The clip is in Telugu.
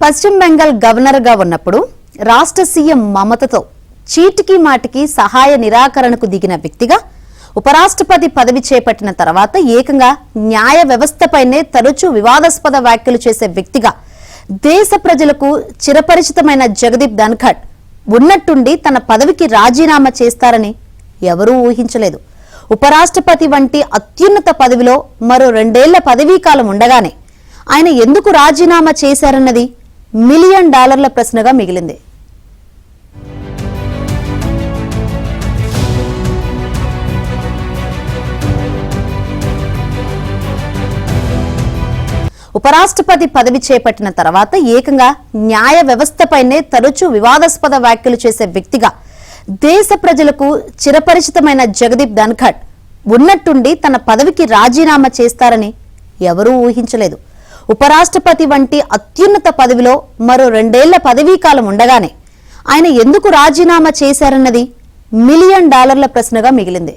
పశ్చిమ బెంగాల్ గవర్నర్గా ఉన్నప్పుడు రాష్ట్ర సీఎం మమతతో చీటికి మాటికి సహాయ నిరాకరణకు దిగిన వ్యక్తిగా ఉపరాష్ట్రపతి పదవి చేపట్టిన తర్వాత ఏకంగా న్యాయ వ్యవస్థపైనే తరచూ వివాదాస్పద వ్యాఖ్యలు చేసే వ్యక్తిగా దేశ ప్రజలకు చిరపరిచితమైన జగదీప్ ధన్ఖడ్ ఉన్నట్టుండి తన పదవికి రాజీనామా చేస్తారని ఎవరూ ఊహించలేదు. ఉపరాష్ట్రపతి వంటి అత్యున్నత పదవిలో మరో 2 ఏళ్ల పదవీకాలం ఉండగానే ఆయన ఎందుకు రాజీనామా చేశారన్నది $1 మిలియన్ ప్రశ్నగా మిగిలింది. ఉపరాష్ట్రపతి పదవి చేపట్టిన తర్వాత ఏకంగా న్యాయ వ్యవస్థపైనే తరచూ వివాదాస్పద వ్యాఖ్యలు చేసే వ్యక్తిగా దేశ ప్రజలకు చిరపరిచితమైన జగదీప్ ధన్ఖడ్ ఉన్నట్టుండి తన పదవికి రాజీనామా చేస్తారని ఎవరూ ఊహించలేదు. ఉపరాష్ట్రపతి వంటి అత్యున్నత పదవిలో మరో 2 ఏళ్ల పదవీకాలం ఉండగానే ఆయన ఎందుకు రాజీనామా చేశారన్నది $1 మిలియన్ ప్రశ్నగా మిగిలింది.